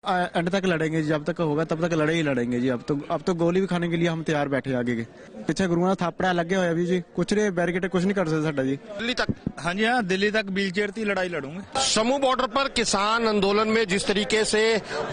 And तक लड़ेंगे जी, जब तक होगा तब तक लड़े ही लड़ेंगे जी। अब तो गोली भी खाने के लिए हम तैयार बैठे आगे के पिछे गुरुआ थापड़ा लगे हुए अभी जी, कुछ नहीं बैरिकेड कुछ नहीं कर सकते साडा जी। दिल्ली तक? हाँ जी हाँ, दिल्ली तक व्हीलचेयर की लड़ाई लड़ूंगे। समूह बॉर्डर पर किसान आंदोलन में जिस तरीके से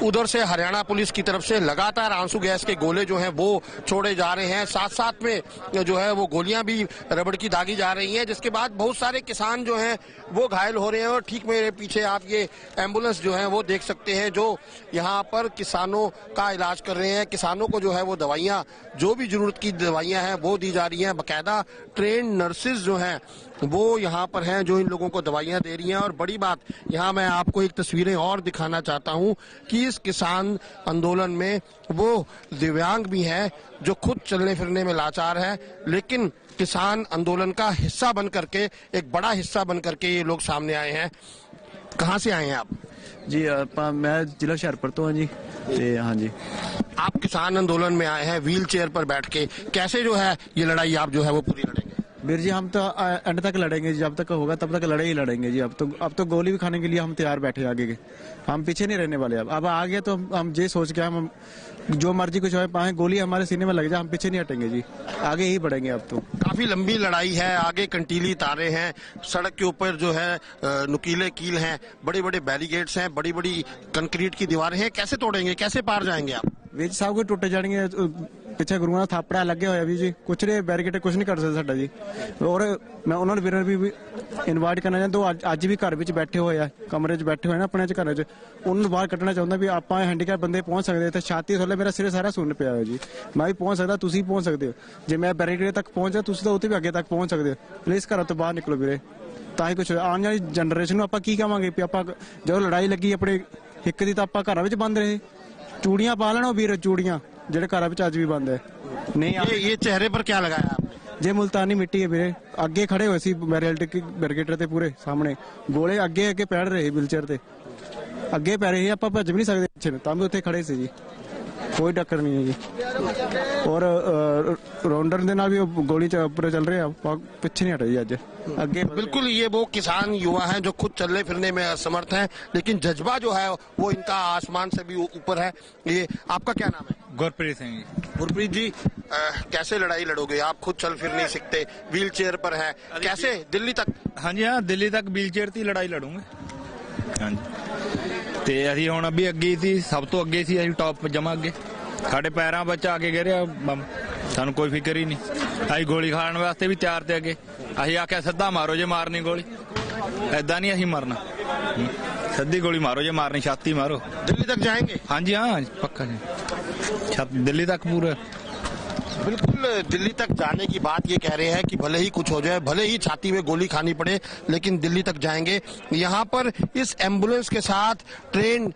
उधर से हरियाणा पुलिस की तरफ से लगातार आंसू गैस के गोले जो हैं वो छोड़े जा रहे हैं, साथ साथ में जो है वो गोलियां भी रबड़ की दागी जा रही हैं, जिसके बाद बहुत सारे किसान जो हैं वो घायल हो रहे हैं। और ठीक मेरे पीछे आप ये एम्बुलेंस जो है वो देख सकते हैं, जो यहाँ पर किसानों का इलाज कर रहे हैं। किसानों को जो है वो दवाइयाँ, जो भी जरूरत की दवाइयाँ हैं वो दी जा रही हैं। बाकायदा ट्रेन नर्सेज जो हैं वो यहाँ पर हैं जो इन लोगों को दवाइयाँ दे रही हैं। और बड़ी बात यहाँ मैं आपको एक तस्वीरें और दिखाना चाहता हूँ कि इस किसान आंदोलन में वो दिव्यांग भी हैं जो खुद चलने फिरने में लाचार है, लेकिन किसान आंदोलन का हिस्सा बन करके, एक बड़ा हिस्सा बन करके ये लोग सामने आए हैं। कहाँ से आए हैं आप? जी मैं जिला हुशियारपुर तो हाँ जी। हाँ जी, आप किसान आंदोलन में आए हैं व्हील चेयर पर बैठ के, कैसे जो है ये लड़ाई आप जो है वो पूरी लड़ेंगे? वीर जी हम तो एंड तक लड़ेंगे जी, जब तक होगा तब तक लड़े ही लड़ेंगे जी। अब तो गोली भी खाने के लिए हम तैयार बैठे आगे के, हम पीछे नहीं रहने वाले। अब आ गए तो हम ये सोच के हम जो मर्जी कुछ हो पाए, गोली हमारे सीने में लग जाए हम पीछे नहीं हटेंगे जी, आगे ही बढ़ेंगे। अब तो काफी लंबी लड़ाई है, आगे कंटीली तारे हैं, सड़क के ऊपर जो है नुकीले कील हैं, बड़े बड़े बैरिकेड्स हैं, बड़ी बड़ी कंक्रीट की दीवारें हैं। कैसे तोड़ेंगे, कैसे पार जाएंगे आप? वीर साहब को टूटे जाएंगे, पिछे गुरुआ थापड़ा लगे हुए अभी जी, कुछ नहीं बैरिकेड कुछ नहीं कर सकते साडा जी। और मैं उन्होंने वीर भी इनवाइट करना चाहता हूँ, अज भी घर बैठे हुए हैं, कमरे बैठे हुए ना अपने घर च, उन्होंने बाहर कटना चाहता भी आप हैंडीकैप बंदे पहुंच सकते थे। छाती थोड़े मेरा सिर सारा सुन पिया है जी, मैं भी पहुंच सकता, तुम पहुंच सकते हो। जो मैं बैरिकेड तक पहुंचा, तुम तो उत्ते भी अगे तक पहुंच सकते हो। प्लीज घर तो बाहर निकलो वीरे, ताकि कुछ आने वाली जनरेशन आप की कहांगे भी आप जो लड़ाई लगी अपने हिक की, तो आप घर बंद रहे। चूड़ियां पा लेना वीर, चूड़ियां जेडे घर अज भी बंद है। नहीं ये चेहरे पर क्या लगाया आपने? जे मुल्तानी मिट्टी है वीरे, अगे खड़े हुए सी बैरिकेड ते पूरे सामने, गोले अगे अगे पैड़ रहे व्हीलचेयर ते अगे पै रहे, आप भज भी नहीं सकते पिछे, तां भी उत्थे खड़े सी जी, कोई टक्कर नहीं है जी। और राउंडर दे नाल भी गोली ऊपर चल रहे हैं, पीछे नहीं हटे जी अज अगे। बिल्कुल, ये वो किसान युवा हैं जो खुद चलने फिरने में असमर्थ हैं, लेकिन जज्बा जो है वो इनका आसमान से भी ऊपर है। ये आपका क्या नाम है? गुरप्रीत सिंह। गुरप्रीत जी, कैसे लड़ाई लड़ोगे? आप खुद चल फिर नहीं सकते, व्हील चेयर पर है, कैसे दिल्ली तक? हाँ जी हाँ, दिल्ली तक व्हीलचेयर की लड़ाई लड़ूंगे। हाँ जी, ਤੇ ਅਸੀਂ ਹੁਣ ਅੱਗੇ ਸੀ, ਸਭ ਤੋਂ ਅੱਗੇ ਸੀ, ਅਸੀਂ ਟੌਪ ਜਮਾ ਅੱਗੇ, ਸਾਡੇ ਪੈਰਾਂ ਵਿੱਚ ਆ ਕੇ ਗਿਰਿਆ ਬੰਮ, ਸਾਨੂੰ ਕੋਈ ਫਿਕਰ ਹੀ ਨਹੀਂ। ਅਸੀਂ ਗੋਲੀ ਖਾਣ ਵਾਸਤੇ ਵੀ ਤਿਆਰ ਤੇ ਅੱਗੇ, ਅਸੀਂ ਆਖਿਆ ਸਿੱਧਾ ਮਾਰੋ ਜੇ ਮਾਰਨੀ ਗੋਲੀ, ਐਦਾਂ ਨਹੀਂ ਅਸੀਂ ਮਰਨਾ, ਸਿੱਧੀ ਗੋਲੀ ਮਾਰੋ ਜੇ ਮਾਰਨੀ, ਛਾਤੀ ਮਾਰੋ। दिल्ली तक जाएंगे? हाँ जी हाँ, पक्का जी, दिल्ली तक पूरा। बिल्कुल, दिल्ली तक जाने की बात ये कह रहे हैं कि भले ही कुछ हो जाए, भले ही छाती में गोली खानी पड़े, लेकिन दिल्ली तक जाएंगे। यहाँ पर इस एम्बुलेंस के साथ ट्रेन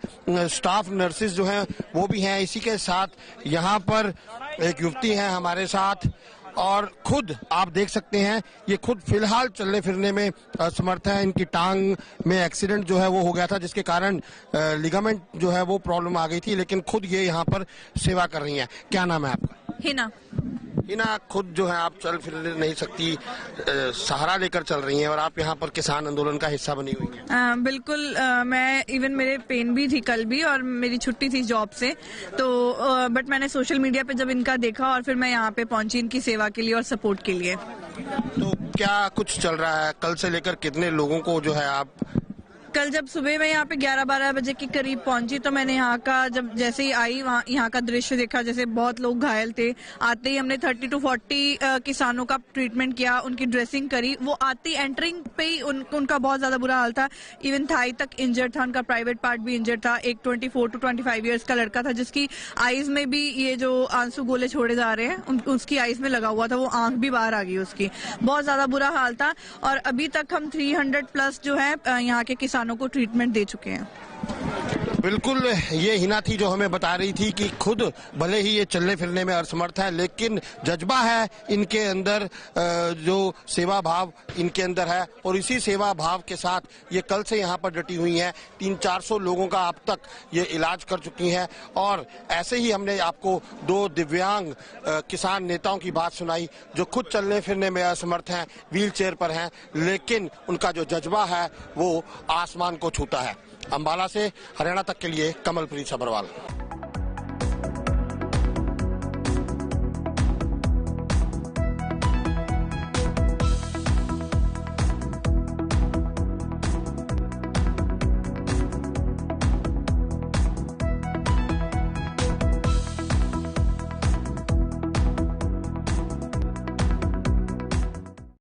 स्टाफ नर्सेज जो हैं वो भी हैं। इसी के साथ यहाँ पर एक युवती है हमारे साथ, और खुद आप देख सकते हैं ये खुद फिलहाल चलने फिरने में असमर्थ है। इनकी टांग में एक्सीडेंट जो है वो हो गया था, जिसके कारण लिगामेंट जो है वो प्रॉब्लम आ गई थी, लेकिन खुद ये यहाँ पर सेवा कर रही हैं। क्या नाम है आपका? हिना। हिना, खुद जो है आप चल फिर नहीं सकती, सहारा लेकर चल रही हैं, और आप यहाँ पर किसान आंदोलन का हिस्सा बनी हुई हैं। बिल्कुल, मैं इवन मेरे पेन भी थी कल भी, और मेरी छुट्टी थी जॉब से, तो बट मैंने सोशल मीडिया पे जब इनका देखा और फिर मैं यहाँ पे पहुंची इनकी सेवा के लिए और सपोर्ट के लिए। तो क्या कुछ चल रहा है? कल से लेकर कितने लोगों को जो है आप? कल जब सुबह मैं यहाँ पे 11-12 बजे के करीब पहुंची, तो मैंने यहाँ का जब जैसे ही आई वहाँ यहाँ का दृश्य देखा, जैसे बहुत लोग घायल थे। आते ही हमने 30 to 40 किसानों का ट्रीटमेंट किया, उनकी ड्रेसिंग करी। वो आते एंटरिंग पे ही उनका बहुत ज्यादा बुरा हाल था, इवन थाई तक इंजर्ड था, उनका प्राइवेट पार्ट भी इंजर्ड था। एक 24 to 25 ईयर्स का लड़का था जिसकी आईज में भी ये जो आंसू गोले छोड़े जा रहे हैं उसकी आईज में लगा हुआ था, वो आंख भी बाहर आ गई उसकी, बहुत ज्यादा बुरा हाल था। और अभी तक हम 300+ जो है यहाँ के किसानों को ट्रीटमेंट दे चुके हैं। बिल्कुल, ये हिना थी जो हमें बता रही थी कि खुद भले ही ये चलने फिरने में असमर्थ है, लेकिन जज्बा है इनके अंदर, जो सेवा भाव इनके अंदर है, और इसी सेवा भाव के साथ ये कल से यहाँ पर डटी हुई हैं। 300-400 लोगों का अब तक ये इलाज कर चुकी हैं। और ऐसे ही हमने आपको 2 दिव्यांग किसान नेताओं की बात सुनाई जो खुद चलने फिरने में असमर्थ हैं, व्हील चेयर पर हैं, लेकिन उनका जो जज्बा है वो आसमान को छूता है। अंबाला से हरियाणा तक के लिए कमलप्रीत सब्रवाल।